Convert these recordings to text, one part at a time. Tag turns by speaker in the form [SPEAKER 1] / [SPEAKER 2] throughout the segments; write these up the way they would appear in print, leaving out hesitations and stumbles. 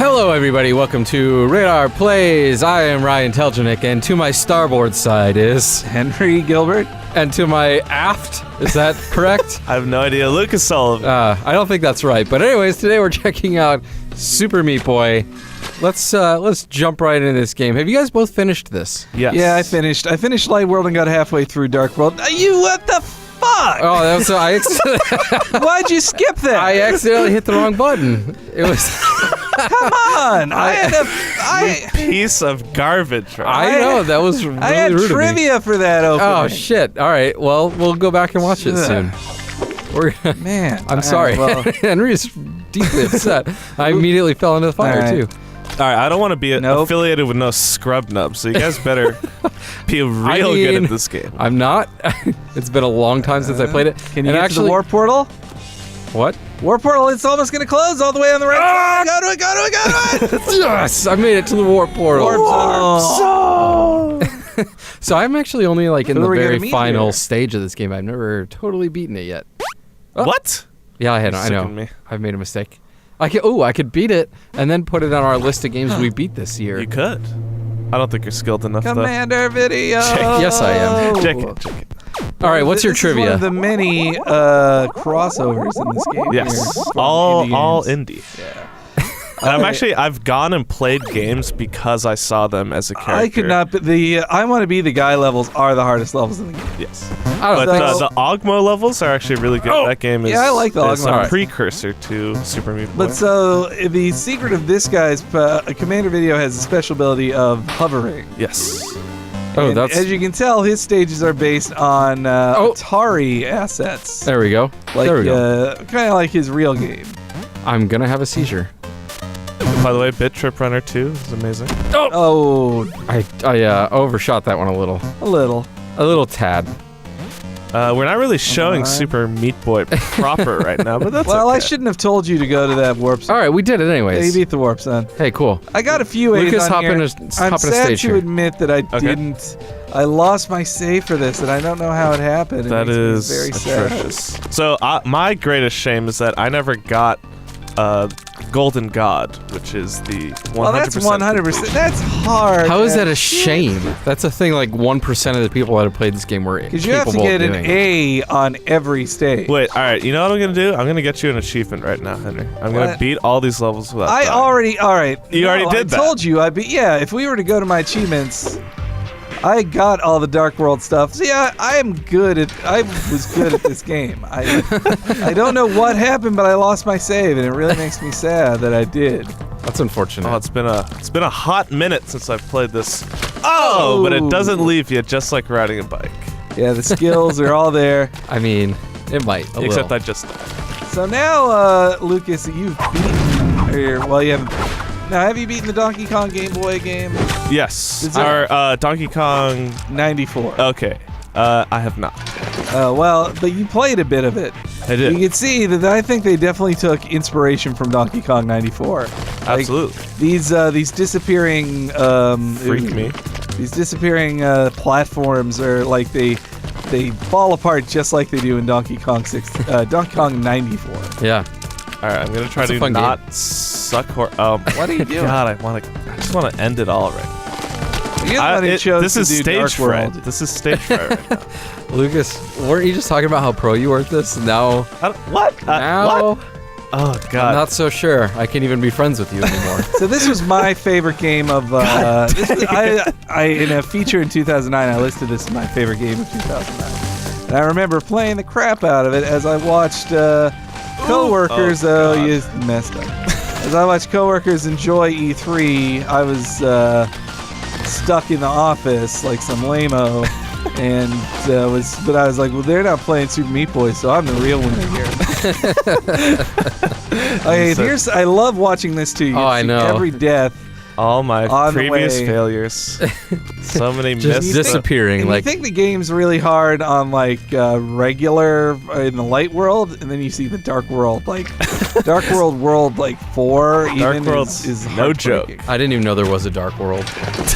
[SPEAKER 1] Hello everybody, welcome to RadarPlays. I am Ryan Teljanik, and to my starboard side is...
[SPEAKER 2] Henry Gilbert.
[SPEAKER 1] And to my aft, is that correct?
[SPEAKER 3] I have no idea. Lucas Sullivan.
[SPEAKER 1] I don't think that's right. But anyways, today we're checking out Super Meat Boy. Let's jump right into this game. Have you guys both finished this?
[SPEAKER 3] Yes.
[SPEAKER 2] Yeah, I finished. I finished Light World and got halfway through Dark World. What the fuck?
[SPEAKER 1] Oh, that was
[SPEAKER 2] Why'd you skip that?
[SPEAKER 1] I accidentally hit the wrong button. It was...
[SPEAKER 2] Come on! I
[SPEAKER 3] Piece of garbage. Right?
[SPEAKER 1] I know, that was really
[SPEAKER 2] I had
[SPEAKER 1] rude
[SPEAKER 2] trivia for that opening.
[SPEAKER 1] Oh, shit. All right, well, we'll go back and watch it soon.
[SPEAKER 2] Man.
[SPEAKER 1] I'm sorry.
[SPEAKER 2] Well.
[SPEAKER 1] Henry's deeply upset. I immediately fell into the fire, too.
[SPEAKER 3] All right, I don't want to be affiliated with no scrub nubs, so you guys better be real good at this game.
[SPEAKER 1] I'm not. It's been a long time since I played it.
[SPEAKER 2] Can you get to the warp portal?
[SPEAKER 1] What?
[SPEAKER 2] Warp portal, it's almost going to close all the way on the right side. Go to it.
[SPEAKER 1] Yes, I made it to the warp portal.
[SPEAKER 2] Warp zone.
[SPEAKER 1] So I'm actually only like in the very final
[SPEAKER 2] here?
[SPEAKER 1] stage of this game. I've never totally beaten it yet.
[SPEAKER 3] Oh. What?
[SPEAKER 1] Yeah, I know. I've made a mistake. I could beat it and then put it on our list of games we beat this year.
[SPEAKER 3] You could. I don't think you're skilled enough,
[SPEAKER 2] Commander video.
[SPEAKER 1] Yes, I am.
[SPEAKER 3] Check it.
[SPEAKER 1] All right, what's your trivia?
[SPEAKER 2] This is one of the many crossovers in this game.
[SPEAKER 3] Yes,
[SPEAKER 2] here.
[SPEAKER 3] all indie.
[SPEAKER 2] Yeah.
[SPEAKER 3] And I've gone and played games because I saw them as a character.
[SPEAKER 2] I could not. I Want to Be the Guy levels are the hardest levels in the game.
[SPEAKER 3] Yes.
[SPEAKER 1] I don't think
[SPEAKER 3] the Ogmo levels are actually really good. That game is.
[SPEAKER 2] Yeah, I like the Ogmo.
[SPEAKER 3] A precursor to Super Meat Boy.
[SPEAKER 2] But so the secret of this guy's Commander Video has a special ability of hovering.
[SPEAKER 3] Yes.
[SPEAKER 1] Oh, that's...
[SPEAKER 2] As you can tell, his stages are based on Atari assets.
[SPEAKER 1] There we go.
[SPEAKER 2] There we go. Kind of like his real game.
[SPEAKER 1] I'm gonna have a seizure.
[SPEAKER 3] By the way, Bit Trip Runner 2 is amazing.
[SPEAKER 2] Oh.
[SPEAKER 1] I overshot that one a little.
[SPEAKER 2] A little
[SPEAKER 1] tad.
[SPEAKER 3] We're not really showing Super Meat Boy proper right now, but that's
[SPEAKER 2] well,
[SPEAKER 3] okay.
[SPEAKER 2] I shouldn't have told you to go to that warp zone.
[SPEAKER 1] All right, we did it anyways.
[SPEAKER 2] Yeah, you beat the warp zone.
[SPEAKER 1] Hey, cool.
[SPEAKER 2] I got a few A's
[SPEAKER 1] Lucas,
[SPEAKER 2] on
[SPEAKER 1] hop
[SPEAKER 2] here.
[SPEAKER 1] in a
[SPEAKER 2] I'm
[SPEAKER 1] stage
[SPEAKER 2] sad to
[SPEAKER 1] here.
[SPEAKER 2] admit that I didn't. I lost my save for this, and I don't know how it happened.
[SPEAKER 3] That is
[SPEAKER 2] very
[SPEAKER 3] atrocious.
[SPEAKER 2] sad.
[SPEAKER 3] So my greatest shame is that I never got Golden God, which is the 100%.
[SPEAKER 2] Well, that's 100%. That's hard.
[SPEAKER 1] How is that a shame? That's a thing like 1% of the people that have played this game were capable of doing.
[SPEAKER 2] Because you have to get an A on every stage.
[SPEAKER 3] Wait, all right. You know what I'm going to do? I'm going to get you an achievement right now, Henry. I'm going to beat all these levels without dying.
[SPEAKER 2] All right.
[SPEAKER 3] You already did that.
[SPEAKER 2] I told you. If we were to go to my achievements, I got all the Dark World stuff. See, I was good at this game. I don't know what happened, but I lost my save, and it really makes me sad that I did.
[SPEAKER 1] That's unfortunate.
[SPEAKER 3] Oh, it's been a hot minute since I've played this. Oh, but it doesn't leave you just like riding a bike.
[SPEAKER 2] Yeah, the skills are all there.
[SPEAKER 1] I mean, it might.
[SPEAKER 3] Except
[SPEAKER 1] little.
[SPEAKER 3] I just died.
[SPEAKER 2] So now, Lucas, you've beaten. Well, you haven't. Now, have you beaten the Donkey Kong Game Boy game?
[SPEAKER 3] Yes. Our Donkey Kong
[SPEAKER 2] 94.
[SPEAKER 3] Okay. I have not.
[SPEAKER 2] Well, but you played a bit of it.
[SPEAKER 3] I did.
[SPEAKER 2] You can see that I think they definitely took inspiration from Donkey Kong 94.
[SPEAKER 3] Absolutely.
[SPEAKER 2] These disappearing
[SPEAKER 3] Freak me.
[SPEAKER 2] These disappearing platforms are like they fall apart just like they do in Donkey Kong 94.
[SPEAKER 1] Yeah.
[SPEAKER 3] All right, I'm gonna try to not suck. What
[SPEAKER 2] are you doing?
[SPEAKER 3] God, I just want to end it all right. This is stage fright. This is stage fright right now.
[SPEAKER 1] Lucas, weren't you just talking about how pro you were at this? Now,
[SPEAKER 3] what?
[SPEAKER 1] Now,
[SPEAKER 3] what? Oh God,
[SPEAKER 1] I'm not so sure. I can't even be friends with you anymore.
[SPEAKER 2] So this was my favorite game of. In a feature in 2009, I listed this as my favorite game of 2009, and I remember playing the crap out of it as I watched. Coworkers, you messed up. As I watched coworkers enjoy E3, I was stuck in the office like some lame-o, and but I was like, well, they're not playing Super Meat Boy, so I'm the real winner here. I love watching this too. You
[SPEAKER 1] I know
[SPEAKER 2] every death.
[SPEAKER 3] All my previous failures. So many
[SPEAKER 1] just
[SPEAKER 3] missed
[SPEAKER 1] disappearing.
[SPEAKER 2] And
[SPEAKER 1] Like,
[SPEAKER 2] you think the game's really hard on like regular in the light world, and then you see the dark world, like Dark World like 4.
[SPEAKER 3] Dark
[SPEAKER 2] even
[SPEAKER 3] World
[SPEAKER 2] is
[SPEAKER 3] no joke.
[SPEAKER 2] heartbreaking.
[SPEAKER 1] I didn't even know there was a Dark World.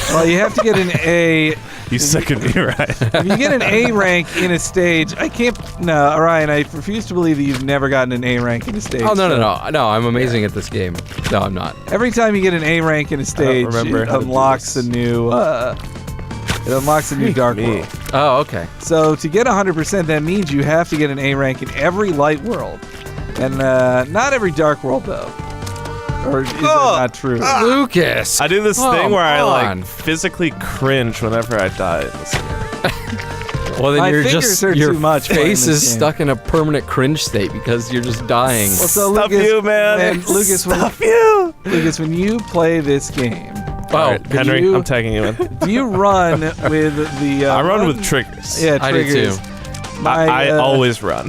[SPEAKER 2] Well, you have to get an A.
[SPEAKER 3] You second me, right?
[SPEAKER 2] If you get an A rank in a stage, I can't. No, Orion, I refuse to believe that you've never gotten an A rank in a stage.
[SPEAKER 1] Oh no,
[SPEAKER 2] so
[SPEAKER 1] no! I'm amazing at this game. No, I'm not.
[SPEAKER 2] Every time you get an A rank in a stage,
[SPEAKER 3] remember
[SPEAKER 2] it
[SPEAKER 3] how to do
[SPEAKER 2] unlocks a
[SPEAKER 3] this.
[SPEAKER 2] new. It unlocks a new Dark
[SPEAKER 3] me.
[SPEAKER 2] World.
[SPEAKER 1] Oh, okay.
[SPEAKER 2] So to get 100%, that means you have to get an A rank in every light world, and not every Dark World though. Or is that not true?
[SPEAKER 1] Lucas.
[SPEAKER 3] I do this
[SPEAKER 1] Come
[SPEAKER 3] thing where I
[SPEAKER 1] on.
[SPEAKER 3] like physically cringe whenever I die in this game.
[SPEAKER 1] Well, then
[SPEAKER 2] My
[SPEAKER 1] you're
[SPEAKER 2] fingers
[SPEAKER 1] just
[SPEAKER 2] hurt
[SPEAKER 1] your
[SPEAKER 2] too much playing
[SPEAKER 1] face
[SPEAKER 2] this
[SPEAKER 1] is
[SPEAKER 2] game.
[SPEAKER 1] stuck in a permanent cringe state because you're just dying.
[SPEAKER 2] Well, so
[SPEAKER 3] Stuff
[SPEAKER 2] Lucas,
[SPEAKER 3] you, man.
[SPEAKER 2] Lucas,
[SPEAKER 3] you.
[SPEAKER 2] Lucas, when you play this game,
[SPEAKER 1] Oh,
[SPEAKER 3] All right, Henry,
[SPEAKER 2] you-
[SPEAKER 3] I'm tagging you in.
[SPEAKER 2] do you run with the?
[SPEAKER 3] I run with triggers.
[SPEAKER 2] Yeah,
[SPEAKER 1] I do
[SPEAKER 2] triggers.
[SPEAKER 1] too.
[SPEAKER 3] I always run.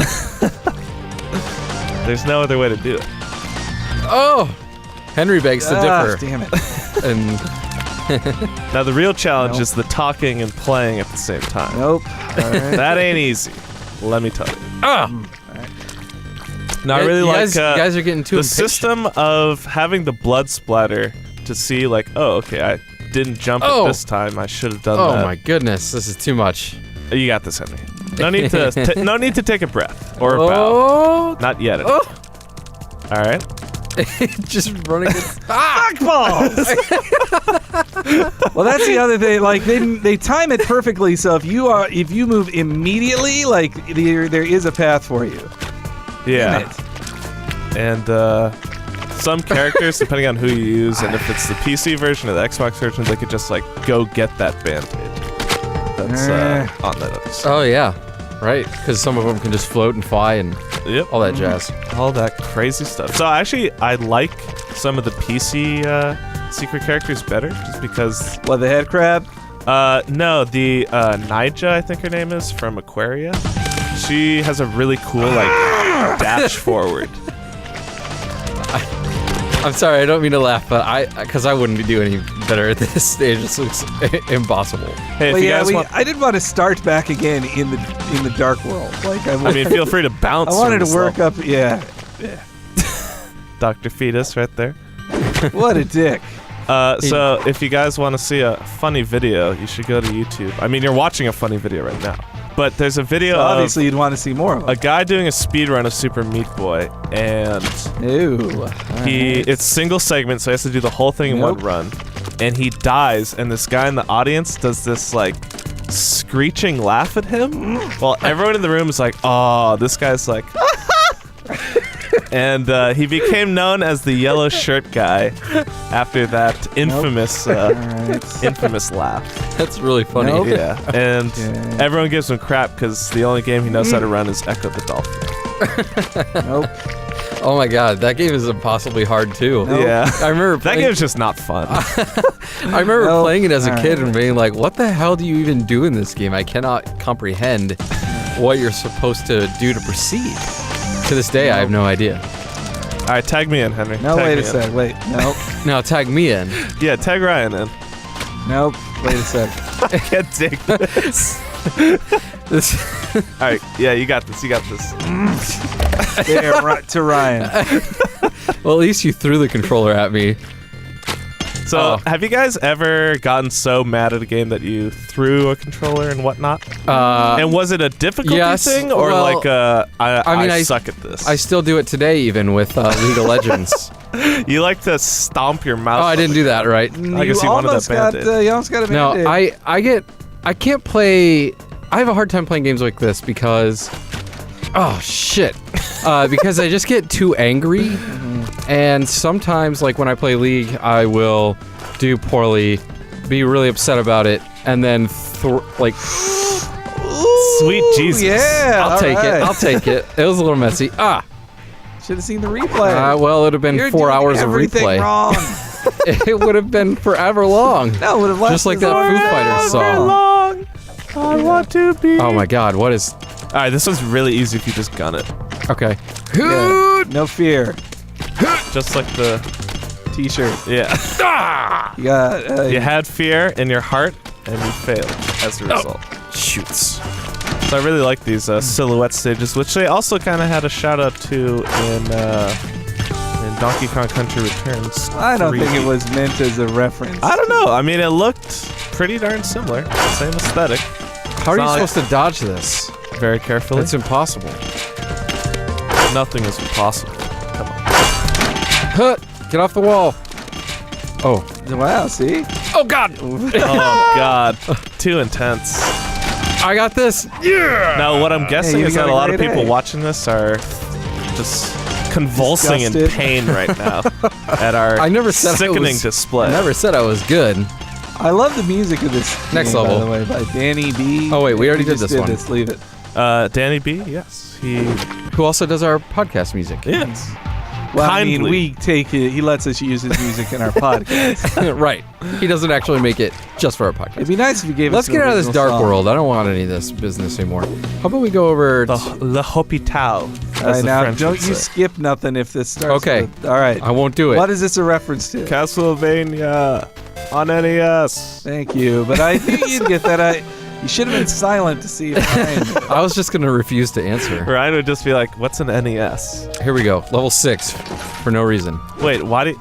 [SPEAKER 3] There's no other way to do it.
[SPEAKER 1] Oh, Henry begs to differ.
[SPEAKER 2] Damn it.
[SPEAKER 1] And
[SPEAKER 3] Now the real challenge
[SPEAKER 2] Nope.
[SPEAKER 3] is the talking and playing at the same time.
[SPEAKER 2] Nope. All right.
[SPEAKER 3] That ain't easy. Let me tell you. No, I
[SPEAKER 1] you
[SPEAKER 3] really like
[SPEAKER 1] guys, you guys are getting too
[SPEAKER 3] the
[SPEAKER 1] impatient.
[SPEAKER 3] system of having the blood splatter to see like, oh, okay, I didn't jump
[SPEAKER 1] Oh.
[SPEAKER 3] at this time. I should have done
[SPEAKER 1] Oh
[SPEAKER 3] that.
[SPEAKER 1] my goodness, this is too much.
[SPEAKER 3] You got this, Henry. No need to no need to take a breath or a bow.
[SPEAKER 1] Oh,
[SPEAKER 3] Not yet.
[SPEAKER 1] Oh.
[SPEAKER 3] All right.
[SPEAKER 1] just running.
[SPEAKER 2] Well, that's the other thing. Like they time it perfectly. So if you move immediately, like there is a path for you.
[SPEAKER 3] Yeah.
[SPEAKER 2] Damn it.
[SPEAKER 3] And some characters, depending on who you use, and if it's the PC version or the Xbox version, they could just like go get that band-aid. That's on that episode.
[SPEAKER 1] Oh yeah, right. Because some of them can just float and fly and
[SPEAKER 3] Yep.
[SPEAKER 1] all that jazz.
[SPEAKER 3] All that crazy stuff. So actually, I like some of the PC secret characters better, just because.
[SPEAKER 2] What, the head crab?
[SPEAKER 3] No, the Nija, I think her name is, from Aquaria. She has a really cool like dash forward.
[SPEAKER 1] I'm sorry, I don't mean to laugh, but because I wouldn't be doing any better at this stage. This looks impossible.
[SPEAKER 3] Hey, if
[SPEAKER 2] Well,
[SPEAKER 3] you
[SPEAKER 2] yeah,
[SPEAKER 3] guys want,
[SPEAKER 2] I did want to start back again in the dark world. Like
[SPEAKER 3] I mean, feel free to bounce.
[SPEAKER 2] I wanted
[SPEAKER 3] from
[SPEAKER 2] to work
[SPEAKER 3] this
[SPEAKER 2] up. Yeah.
[SPEAKER 3] Dr. Fetus right there.
[SPEAKER 2] What a dick.
[SPEAKER 3] So if you guys want to see a funny video, you should go to YouTube. I mean, you're watching a funny video right now. But there's a video
[SPEAKER 2] So
[SPEAKER 3] of
[SPEAKER 2] obviously, you'd want to see more of
[SPEAKER 3] a
[SPEAKER 2] them.
[SPEAKER 3] guy doing a speed run of Super Meat Boy, and
[SPEAKER 2] Ew.
[SPEAKER 3] it's single segment, so he has to do the whole thing in one
[SPEAKER 2] Nope.
[SPEAKER 3] run. And he dies, and this guy in the audience does this like screeching laugh at him, while everyone in the room is like, "Oh, this guy's like." And he became known as the yellow shirt guy after that infamous infamous laugh.
[SPEAKER 1] That's really funny.
[SPEAKER 2] Nope.
[SPEAKER 3] Yeah, and
[SPEAKER 2] Okay.
[SPEAKER 3] everyone gives him crap because the only game he knows how to run is Echo the Dolphin.
[SPEAKER 2] Nope.
[SPEAKER 1] Oh my god, that game is impossibly hard too.
[SPEAKER 2] Nope.
[SPEAKER 3] Yeah,
[SPEAKER 1] I remember
[SPEAKER 3] that
[SPEAKER 1] playing,
[SPEAKER 3] game's just not fun.
[SPEAKER 1] I remember
[SPEAKER 2] Nope.
[SPEAKER 1] playing it as a kid
[SPEAKER 2] Alright.
[SPEAKER 1] and being like, "What the hell do you even do in this game? I cannot comprehend what you're supposed to do to proceed." To this day, I have no idea.
[SPEAKER 3] All right, tag me in, Henry.
[SPEAKER 2] No,
[SPEAKER 3] Tag
[SPEAKER 2] wait
[SPEAKER 3] me
[SPEAKER 2] a
[SPEAKER 3] in.
[SPEAKER 2] sec. Wait. Nope.
[SPEAKER 1] Now tag me in.
[SPEAKER 3] Yeah, tag Ryan in.
[SPEAKER 2] Nope. Wait a sec.
[SPEAKER 3] I can't take this.
[SPEAKER 1] This
[SPEAKER 3] All right, yeah, you got this. You got this.
[SPEAKER 2] There, right to Ryan.
[SPEAKER 1] well, at least you threw the controller at me.
[SPEAKER 3] So,
[SPEAKER 1] Oh.
[SPEAKER 3] have you guys ever gotten so mad at a game that you threw a controller and whatnot? And was it a difficulty
[SPEAKER 1] yes,
[SPEAKER 3] thing, or
[SPEAKER 1] well,
[SPEAKER 3] like I
[SPEAKER 1] mean, I
[SPEAKER 3] suck at this?
[SPEAKER 1] I still do it today, even with League of Legends.
[SPEAKER 3] You like to stomp your mouth.
[SPEAKER 1] Oh, I didn't do that right.
[SPEAKER 3] I guess you wanted that Band-Aid.
[SPEAKER 2] You almost got a
[SPEAKER 1] No,
[SPEAKER 2] Band-Aid.
[SPEAKER 1] I can't play. I have a hard time playing games like this because, oh shit, because I just get too angry, and sometimes like when I play League, I will do poorly, be really upset about it, and then like
[SPEAKER 3] Sweet Jesus.
[SPEAKER 2] Yeah.
[SPEAKER 1] I'll take it.
[SPEAKER 2] alright.
[SPEAKER 1] I'll take it. It was a little messy.
[SPEAKER 2] Should have seen the replay.
[SPEAKER 1] Well, it would have been
[SPEAKER 2] You're
[SPEAKER 1] 4
[SPEAKER 2] doing
[SPEAKER 1] hours of
[SPEAKER 2] everything
[SPEAKER 1] replay.
[SPEAKER 2] wrong.
[SPEAKER 1] It would have been forever long.
[SPEAKER 2] No, it would have lasted
[SPEAKER 1] Just like that
[SPEAKER 2] forever
[SPEAKER 1] Foo Fighters song.
[SPEAKER 3] Long, I want to be.
[SPEAKER 1] Oh my God, what is?
[SPEAKER 3] All right, this one's really easy if you just gun it,
[SPEAKER 1] Okay.
[SPEAKER 2] Yeah. No fear.
[SPEAKER 3] just like the
[SPEAKER 2] T-shirt.
[SPEAKER 3] yeah.
[SPEAKER 2] You got.
[SPEAKER 3] You had fear in your heart, and you failed as a result.
[SPEAKER 1] Shoots.
[SPEAKER 3] So I really like these silhouette stages, which they also kind of had a shout out to in Donkey Kong Country Returns.
[SPEAKER 2] I don't
[SPEAKER 3] 3.
[SPEAKER 2] think it was meant as a reference.
[SPEAKER 3] I don't know. I mean, it looked pretty darn similar. Same aesthetic.
[SPEAKER 1] How are you
[SPEAKER 3] It's not
[SPEAKER 1] supposed to dodge this?
[SPEAKER 3] Very carefully.
[SPEAKER 1] It's impossible.
[SPEAKER 3] Nothing is impossible. Come on.
[SPEAKER 1] Huh, get off the wall. Oh.
[SPEAKER 2] Wow, see?
[SPEAKER 1] Oh, God.
[SPEAKER 3] Oh, God. Too intense.
[SPEAKER 1] I got this. Yeah.
[SPEAKER 3] Now, what I'm guessing
[SPEAKER 2] you
[SPEAKER 3] is
[SPEAKER 2] got
[SPEAKER 3] that
[SPEAKER 2] a
[SPEAKER 3] a lot of
[SPEAKER 2] grade
[SPEAKER 3] people
[SPEAKER 2] A.
[SPEAKER 3] watching this are just convulsing in
[SPEAKER 2] Disgusted.
[SPEAKER 3] pain right now at our
[SPEAKER 1] I never said I
[SPEAKER 3] sickening
[SPEAKER 1] was-
[SPEAKER 3] display.
[SPEAKER 1] I never said I was good.
[SPEAKER 2] I love the music of this
[SPEAKER 1] Next
[SPEAKER 2] game,
[SPEAKER 1] level.
[SPEAKER 2] by the way, by Danny B.
[SPEAKER 1] Oh, wait, we already
[SPEAKER 2] He
[SPEAKER 1] did
[SPEAKER 2] just
[SPEAKER 1] this one.
[SPEAKER 2] This. Leave it.
[SPEAKER 3] Danny B, yes. He
[SPEAKER 1] Who also does our podcast music.
[SPEAKER 3] yes.
[SPEAKER 2] Well, I mean,
[SPEAKER 3] Kindly.
[SPEAKER 2] we take it. He lets us use his music in our podcast.
[SPEAKER 1] Right. He doesn't actually make it just for our podcast.
[SPEAKER 2] It'd be nice if you gave
[SPEAKER 1] Let's
[SPEAKER 2] us
[SPEAKER 1] get out of this dark
[SPEAKER 2] song.
[SPEAKER 1] world. I don't want any of this business anymore. How about we go over...
[SPEAKER 3] The L'Hôpital.
[SPEAKER 2] All right, now don't you skip nothing if this starts.
[SPEAKER 1] Okay.
[SPEAKER 2] With, all right.
[SPEAKER 1] I won't do it.
[SPEAKER 2] What is this a reference to?
[SPEAKER 3] Castlevania on NES.
[SPEAKER 2] Thank you, but I knew you'd get that. You should have been silent to see if Ryan did.
[SPEAKER 1] I was just going to refuse to answer.
[SPEAKER 3] Ryan would just be like, "What's an NES?"
[SPEAKER 1] Here we go. Level 6. For no reason.
[SPEAKER 3] Wait, why do?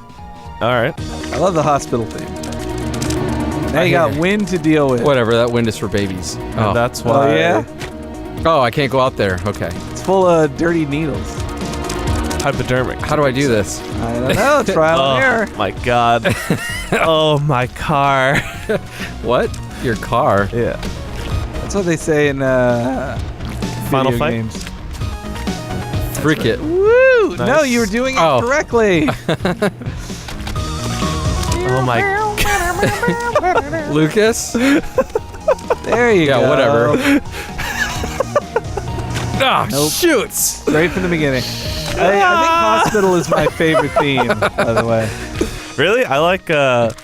[SPEAKER 3] All right.
[SPEAKER 2] I love the hospital theme. Now you
[SPEAKER 1] hear
[SPEAKER 2] got
[SPEAKER 1] you.
[SPEAKER 2] wind to deal with.
[SPEAKER 1] Whatever. That wind is for babies. Oh.
[SPEAKER 3] And that's
[SPEAKER 2] Oh,
[SPEAKER 3] why.
[SPEAKER 2] yeah?
[SPEAKER 1] Oh, I can't go out there. Okay.
[SPEAKER 2] It's full of dirty needles.
[SPEAKER 3] Hypodermic.
[SPEAKER 1] How do I do this?
[SPEAKER 2] I don't know. Trial and error.
[SPEAKER 3] Oh my God. Oh my car.
[SPEAKER 1] What? Your car?
[SPEAKER 3] Yeah.
[SPEAKER 2] That's what they say in
[SPEAKER 3] Final
[SPEAKER 2] video
[SPEAKER 3] fight?
[SPEAKER 2] games.
[SPEAKER 1] Frick it.
[SPEAKER 2] Woo! No,
[SPEAKER 3] Nice.
[SPEAKER 2] you were doing it
[SPEAKER 1] Oh.
[SPEAKER 2] correctly.
[SPEAKER 3] Oh my.
[SPEAKER 1] Lucas?
[SPEAKER 2] There you go.
[SPEAKER 1] Yeah, whatever. Ah,
[SPEAKER 2] Nope.
[SPEAKER 1] shoots!
[SPEAKER 2] Straight from the beginning. I think hospital is my favorite theme, by the way.
[SPEAKER 3] Really? I like the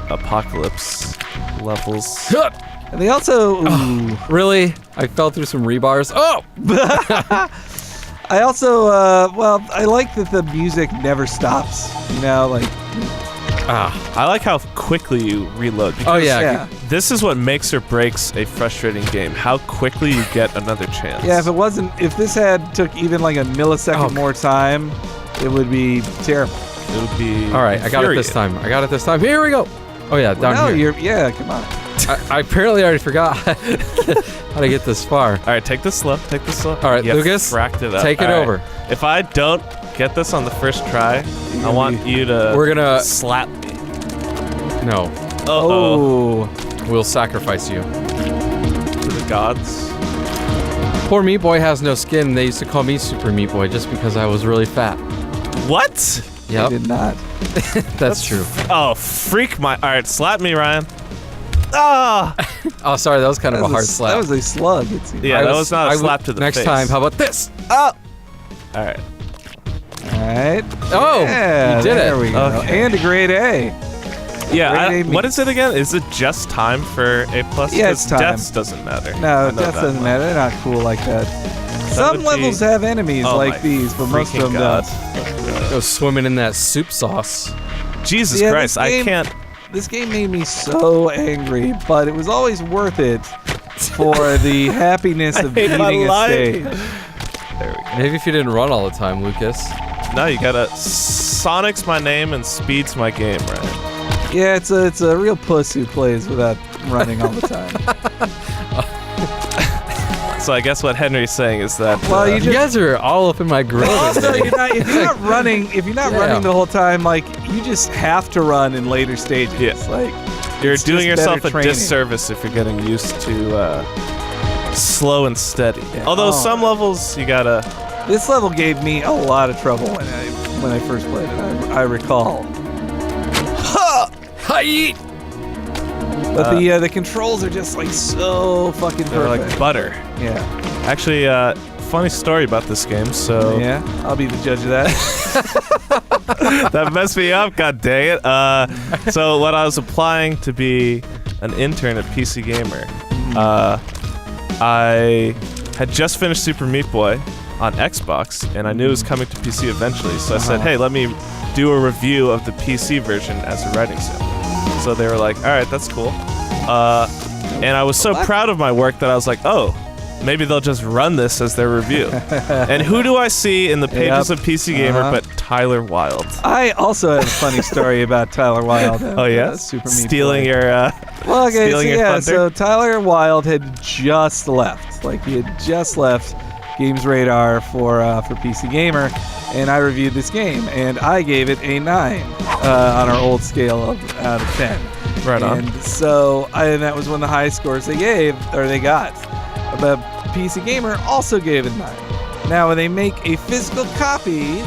[SPEAKER 3] apocalypse levels.
[SPEAKER 2] And they also. Ooh.
[SPEAKER 1] Really? I fell through some rebars. Oh!
[SPEAKER 2] I also, well, I like that the music never stops. You know, like.
[SPEAKER 1] Ah.
[SPEAKER 3] I like how quickly you reload.
[SPEAKER 1] Oh, yeah.
[SPEAKER 2] Yeah.
[SPEAKER 3] This is what makes or breaks a frustrating game. How quickly you get another chance.
[SPEAKER 2] Yeah, if this took even like a millisecond more time, it would be terrible.
[SPEAKER 3] It would be.
[SPEAKER 1] All right, I got it this time. Here we go. Oh, yeah, down
[SPEAKER 2] No,
[SPEAKER 1] here.
[SPEAKER 2] yeah, come on.
[SPEAKER 1] I apparently already forgot how to get this far.
[SPEAKER 3] All right, take this slow.
[SPEAKER 1] All right,
[SPEAKER 3] You
[SPEAKER 1] Lucas,
[SPEAKER 3] fracked it up.
[SPEAKER 1] take it
[SPEAKER 3] All right.
[SPEAKER 1] over.
[SPEAKER 3] If I don't get this on the first try, I want you to.
[SPEAKER 1] We're gonna-
[SPEAKER 3] slap me.
[SPEAKER 1] No,
[SPEAKER 3] Oh,
[SPEAKER 1] we'll sacrifice you.
[SPEAKER 3] to the gods.
[SPEAKER 1] Poor Meat Boy has no skin. They used to call me Super Meat Boy just because I was really fat.
[SPEAKER 3] What?
[SPEAKER 2] I
[SPEAKER 1] Yep,
[SPEAKER 2] did not.
[SPEAKER 1] that's true.
[SPEAKER 3] Oh, freak my. All right, slap me, Ryan. Ah.
[SPEAKER 1] Oh, sorry, that was kind of a
[SPEAKER 2] That
[SPEAKER 1] hard
[SPEAKER 2] was
[SPEAKER 1] slap.
[SPEAKER 2] That was a slug. It seemed.
[SPEAKER 3] Yeah, that was not a slap to the
[SPEAKER 1] Next
[SPEAKER 3] face.
[SPEAKER 1] time, how about this?
[SPEAKER 3] Oh. All right.
[SPEAKER 2] All right.
[SPEAKER 1] Oh,
[SPEAKER 2] Yeah,
[SPEAKER 1] you did
[SPEAKER 2] there
[SPEAKER 1] it.
[SPEAKER 2] we go.
[SPEAKER 3] Okay.
[SPEAKER 2] And a grade A.
[SPEAKER 3] Yeah.
[SPEAKER 2] Grade A
[SPEAKER 3] What
[SPEAKER 2] meat.
[SPEAKER 3] is it again? Is it just time for A plus?
[SPEAKER 2] Yeah, it's time.
[SPEAKER 3] Deaths doesn't matter.
[SPEAKER 2] No,
[SPEAKER 3] I know
[SPEAKER 2] death
[SPEAKER 3] that
[SPEAKER 2] doesn't
[SPEAKER 3] much.
[SPEAKER 2] matter. They're not cool like that. Some
[SPEAKER 3] would
[SPEAKER 2] levels
[SPEAKER 3] be-
[SPEAKER 2] have enemies
[SPEAKER 3] Oh
[SPEAKER 2] like
[SPEAKER 3] my
[SPEAKER 2] these, but most of
[SPEAKER 3] freaking
[SPEAKER 2] them
[SPEAKER 3] God.
[SPEAKER 2] don't.
[SPEAKER 1] Go swimming in that soup sauce.
[SPEAKER 3] Jesus
[SPEAKER 2] Yeah,
[SPEAKER 3] Christ!
[SPEAKER 2] this
[SPEAKER 3] I
[SPEAKER 2] game-
[SPEAKER 3] can't.
[SPEAKER 2] This game made me so angry, but it was always worth it for the happiness of
[SPEAKER 3] hate my
[SPEAKER 2] beating a
[SPEAKER 3] life.
[SPEAKER 2] stage.
[SPEAKER 3] There we go.
[SPEAKER 1] Maybe if you didn't run all the time, Lucas.
[SPEAKER 3] No, you gotta. Sonic's my name and speed's my game, right?
[SPEAKER 2] Yeah, it's a real puss who plays without running all the time.
[SPEAKER 3] So I guess what Henry's saying is that.
[SPEAKER 2] Well, you
[SPEAKER 1] You
[SPEAKER 2] just
[SPEAKER 1] guys are all up in my grill.
[SPEAKER 2] also
[SPEAKER 1] today.
[SPEAKER 2] if you're not running
[SPEAKER 1] Yeah.
[SPEAKER 2] running the whole time, like you just have to run in later stages.
[SPEAKER 3] Yeah.
[SPEAKER 2] Like
[SPEAKER 3] You're
[SPEAKER 2] it's
[SPEAKER 3] doing
[SPEAKER 2] just
[SPEAKER 3] yourself
[SPEAKER 2] better
[SPEAKER 3] a
[SPEAKER 2] training.
[SPEAKER 3] disservice if you're getting used to slow and steady. Although
[SPEAKER 2] Oh.
[SPEAKER 3] some levels you gotta.
[SPEAKER 2] This level gave me a lot of trouble when I first played it. I recall.
[SPEAKER 1] Hi!
[SPEAKER 2] But the controls are just like so fucking
[SPEAKER 3] They're
[SPEAKER 2] perfect.
[SPEAKER 3] like butter.
[SPEAKER 2] Yeah.
[SPEAKER 3] Actually, funny story about this game. So
[SPEAKER 2] Yeah. I'll be the judge of that.
[SPEAKER 3] that messed me up. God dang it. So when I was applying to be an intern at PC Gamer, I had just finished Super Meat Boy on Xbox, and I knew it was coming to PC eventually. So I said, hey, let me do a review of the PC version as a writing sim. So they were like, all right, that's cool. And I was so proud of my work that I was like, oh, maybe they'll just run this as their review. And who do I see in the pages of PC Gamer but Tyler Wilde?
[SPEAKER 2] I also have a funny story about Tyler Wilde.
[SPEAKER 3] Oh yeah,
[SPEAKER 2] Super Meat
[SPEAKER 3] stealing
[SPEAKER 2] Boy.
[SPEAKER 3] your
[SPEAKER 2] Well, okay,
[SPEAKER 3] stealing your thunder?
[SPEAKER 2] so Tyler Wilde had just left. Like, he had just left GamesRadar for PC Gamer, and I reviewed this game, and I gave it a 9 on our old scale out of 10.
[SPEAKER 3] Right on.
[SPEAKER 2] And so that was one of the highest scores they got. But PC Gamer also gave it 9. Now, when they make a physical copy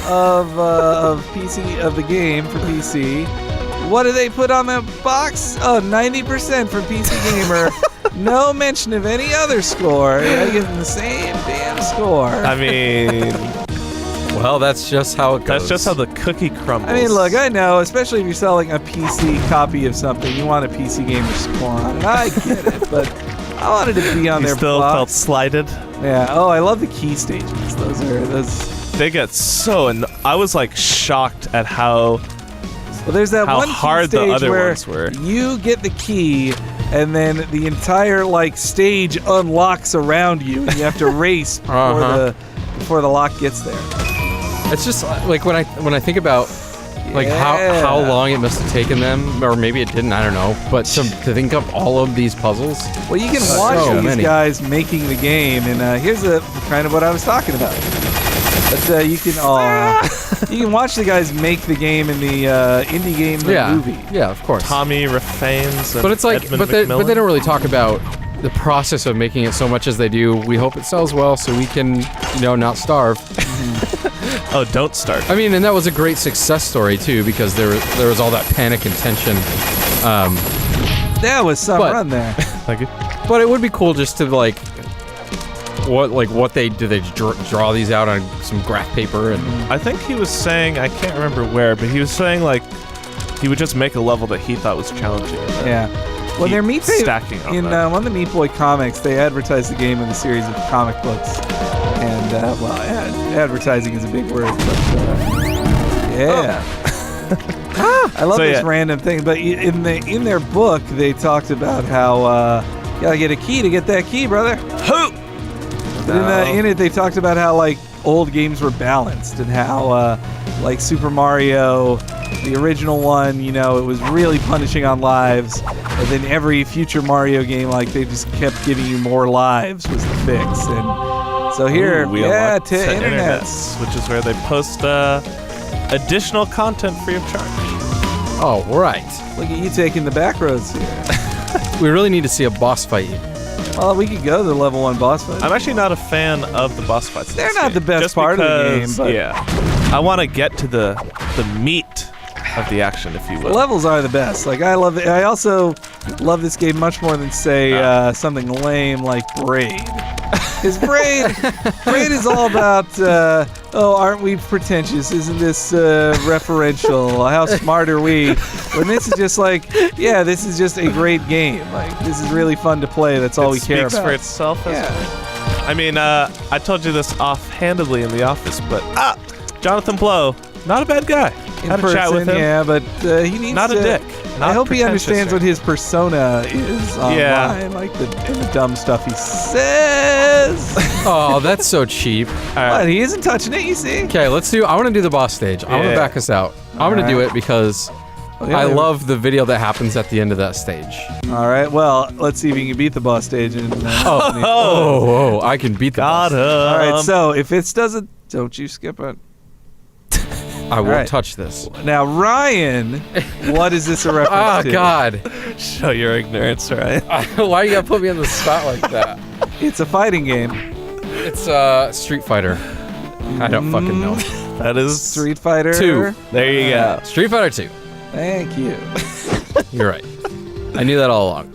[SPEAKER 2] of the game for PC, what do they put on the box? Oh, 90% for PC Gamer. No mention of any other score. I give them the same damn score.
[SPEAKER 3] I mean,
[SPEAKER 1] Well, that's just how it goes.
[SPEAKER 3] that's just how the cookie crumbles.
[SPEAKER 2] I mean, look, I know, especially if you're selling a PC copy of something, you want a PC Gamer score on it. I get it, but I wanted to be on
[SPEAKER 3] you
[SPEAKER 2] their
[SPEAKER 3] still
[SPEAKER 2] box.
[SPEAKER 3] felt slighted.
[SPEAKER 2] Yeah. Oh, I love the key stages. Those.
[SPEAKER 3] They get so, and I was like shocked at how.
[SPEAKER 2] Well, there's that
[SPEAKER 3] How
[SPEAKER 2] one key
[SPEAKER 3] hard the
[SPEAKER 2] stage
[SPEAKER 3] other
[SPEAKER 2] where
[SPEAKER 3] ones were.
[SPEAKER 2] you get the key, and then the entire stage unlocks around you, and you have to race before the lock gets there.
[SPEAKER 1] It's just like when I think about like how long it must have taken them, or maybe it didn't. I don't know. But to think of all of these puzzles.
[SPEAKER 2] Well, you can watch
[SPEAKER 1] so
[SPEAKER 2] these
[SPEAKER 1] many.
[SPEAKER 2] guys making the game, and here's kind of what I was talking about. But you can watch the guys make the game in the indie game movie.
[SPEAKER 1] Yeah, of course.
[SPEAKER 3] Tommy Rafanes and
[SPEAKER 1] But it's like,
[SPEAKER 3] Edmund
[SPEAKER 1] but they
[SPEAKER 3] McMillan.
[SPEAKER 1] don't really talk about the process of making it so much as they do. We hope it sells well so we can, not starve.
[SPEAKER 3] Oh, don't start.
[SPEAKER 1] I mean, and that was a great success story too, because there was all that panic and tension.
[SPEAKER 2] There was some
[SPEAKER 1] But-
[SPEAKER 2] run there.
[SPEAKER 3] Thank you.
[SPEAKER 1] But it would be cool just to what they draw these out on some graph paper and.
[SPEAKER 3] I think he was saying, I can't remember where, but he was saying he would just make a level that he thought was challenging. And then
[SPEAKER 2] Yeah. Well,
[SPEAKER 3] keep
[SPEAKER 2] their Meat Boy
[SPEAKER 3] stacking on
[SPEAKER 2] in
[SPEAKER 3] that.
[SPEAKER 2] one of the Meat Boy comics, they advertised the game in a series of comic books, and advertising is a big word, but yeah. I love
[SPEAKER 3] So,
[SPEAKER 2] this
[SPEAKER 3] yeah.
[SPEAKER 2] random thing, but in their book they talked about how you gotta get a key to get that key, brother.
[SPEAKER 3] Who?
[SPEAKER 2] But in it they talked about how old games were balanced and how Super Mario, the original one, it was really punishing on lives, and then every future Mario game, they just kept giving you more lives was the fix. And so here,
[SPEAKER 3] we
[SPEAKER 2] yeah,
[SPEAKER 3] unlocked
[SPEAKER 2] to internets.
[SPEAKER 3] which is where they post additional content free of charge.
[SPEAKER 1] Oh, right.
[SPEAKER 2] Look at you taking the back roads here.
[SPEAKER 1] We really need to see a boss fight.
[SPEAKER 2] Well, we could go to the level 1 boss fight.
[SPEAKER 3] I'm actually not a fan of the boss fights. in
[SPEAKER 2] They're
[SPEAKER 3] this
[SPEAKER 2] not
[SPEAKER 3] game,
[SPEAKER 2] the best
[SPEAKER 3] just
[SPEAKER 2] part of the game,
[SPEAKER 3] because-
[SPEAKER 2] but-
[SPEAKER 3] yeah, I want to get to the meat of the action, if you
[SPEAKER 2] The
[SPEAKER 3] will.
[SPEAKER 2] levels are the best. I love it. I also love this game much more than say something lame like Braid. Because Braid is all about aren't we pretentious? Isn't this referential? How smart are we? When this is just this is just a great game. This is really fun to play. That's all we care
[SPEAKER 3] It speaks
[SPEAKER 2] about.
[SPEAKER 3] for itself. I mean, I told you this offhandedly in the office, but Jonathan Blow, not a bad guy.
[SPEAKER 2] In
[SPEAKER 3] Had a chat with him.
[SPEAKER 2] yeah, but he needs
[SPEAKER 3] Not
[SPEAKER 2] to.
[SPEAKER 3] a dick.
[SPEAKER 2] I
[SPEAKER 3] Not
[SPEAKER 2] hope he
[SPEAKER 3] pretentious
[SPEAKER 2] understands
[SPEAKER 3] or-
[SPEAKER 2] what his persona is online,
[SPEAKER 3] Yeah.
[SPEAKER 2] and the dumb stuff he says.
[SPEAKER 1] Oh, that's so cheap.
[SPEAKER 2] But he isn't touching it, you see.
[SPEAKER 1] Okay, I want to do the boss stage. I want to
[SPEAKER 3] Yeah.
[SPEAKER 1] back us out. I'm going to do it because I love the video that happens at the end of that stage.
[SPEAKER 2] All right, well, let's see if you can beat the boss stage.
[SPEAKER 1] Oh, I can beat the
[SPEAKER 3] Got
[SPEAKER 1] boss.
[SPEAKER 3] him.
[SPEAKER 2] All right, so if it doesn't, don't you skip it.
[SPEAKER 1] I won't
[SPEAKER 2] right.
[SPEAKER 1] touch this.
[SPEAKER 2] Now, Ryan, what is this a reference
[SPEAKER 1] Oh,
[SPEAKER 2] to?
[SPEAKER 1] God.
[SPEAKER 3] Show your ignorance, right?
[SPEAKER 1] Why you got to put me on the spot like that?
[SPEAKER 2] It's a fighting game.
[SPEAKER 1] It's Street Fighter. I don't fucking know.
[SPEAKER 3] That is
[SPEAKER 2] Street Fighter
[SPEAKER 1] 2.
[SPEAKER 3] There you go.
[SPEAKER 1] Street Fighter 2.
[SPEAKER 2] Thank you.
[SPEAKER 1] You're right. I knew that all along.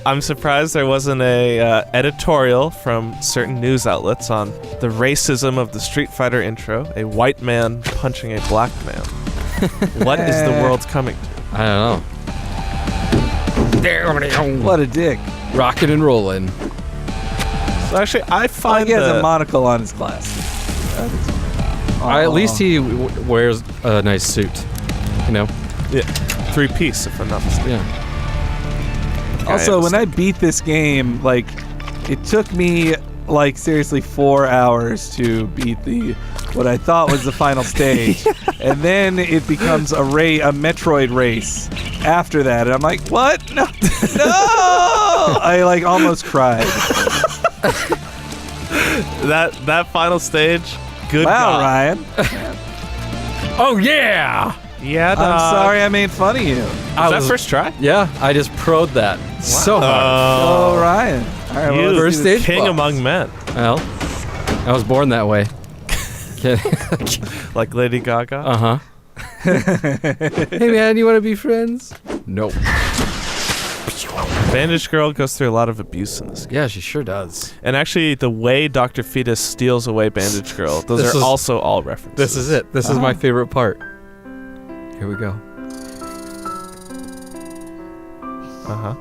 [SPEAKER 3] I'm surprised there wasn't a editorial from certain news outlets on the racism of the Street Fighter intro, a white man punching a black man. What is the world coming to?
[SPEAKER 1] I don't know.
[SPEAKER 2] What a dick.
[SPEAKER 1] Rocking and rolling.
[SPEAKER 3] So actually, I find
[SPEAKER 2] He has
[SPEAKER 3] the-
[SPEAKER 2] a monocle on his glasses.
[SPEAKER 1] At least he wears a nice suit.
[SPEAKER 3] Yeah. three-piece, if I'm not mistaken.
[SPEAKER 1] Yeah.
[SPEAKER 3] Okay,
[SPEAKER 2] Also, when I
[SPEAKER 3] understand.
[SPEAKER 2] beat this game, like, it took me, like, seriously 4 hours to beat what I thought was the final stage. And then it becomes a Metroid race after that. And I'm like, what? No! No! I, like, almost cried.
[SPEAKER 3] That final stage, good
[SPEAKER 2] Wow,
[SPEAKER 3] God.
[SPEAKER 2] Ryan.
[SPEAKER 1] Oh yeah!
[SPEAKER 3] Yeah,
[SPEAKER 2] I'm
[SPEAKER 3] dog.
[SPEAKER 2] sorry I made fun of you.
[SPEAKER 1] I
[SPEAKER 3] Was that
[SPEAKER 1] was-
[SPEAKER 3] first try?
[SPEAKER 1] Yeah, I just pro'd that so hard.
[SPEAKER 2] Oh, Ryan. All right, well,
[SPEAKER 3] You
[SPEAKER 1] First
[SPEAKER 2] let's do this.
[SPEAKER 1] stage
[SPEAKER 3] king
[SPEAKER 1] boss.
[SPEAKER 3] among men,
[SPEAKER 1] Well, I was born that way.
[SPEAKER 3] like Lady Gaga.
[SPEAKER 1] Uh-huh. Hey man, you want to be friends? Nope.
[SPEAKER 3] Bandage Girl goes through a lot of abuse in this game.
[SPEAKER 1] Yeah, she sure does.
[SPEAKER 3] And actually, the way Dr. Fetus steals away Bandage Girl, those
[SPEAKER 1] This
[SPEAKER 3] are
[SPEAKER 1] is-
[SPEAKER 3] also all references.
[SPEAKER 1] This is it. This is my favorite part. Here we go.
[SPEAKER 3] Uh-huh.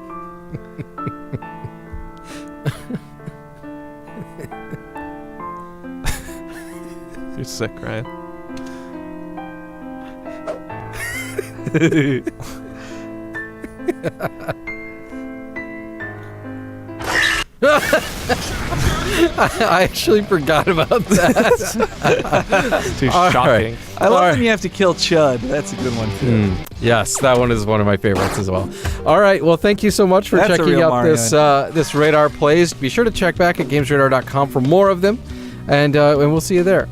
[SPEAKER 3] You're sick, Ryan.
[SPEAKER 1] I actually forgot about that.
[SPEAKER 3] Too
[SPEAKER 1] All
[SPEAKER 3] shocking.
[SPEAKER 1] right.
[SPEAKER 2] I love
[SPEAKER 1] All
[SPEAKER 2] when you have to kill Chud. That's a good one, too.
[SPEAKER 1] Yes, that one is one of my favorites as well. All right, well, thank you so much for
[SPEAKER 2] That's a
[SPEAKER 1] checking
[SPEAKER 2] real
[SPEAKER 1] out
[SPEAKER 2] Mario.
[SPEAKER 1] this Radar Plays. Be sure to check back at GamesRadar.com for more of them, and we'll see you there.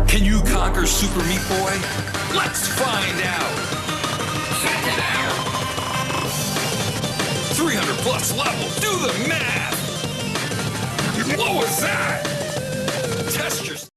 [SPEAKER 4] Can you conquer Super Meat Boy? Let's find out. Check it out. 300 plus level. Do the math. What was that? Test your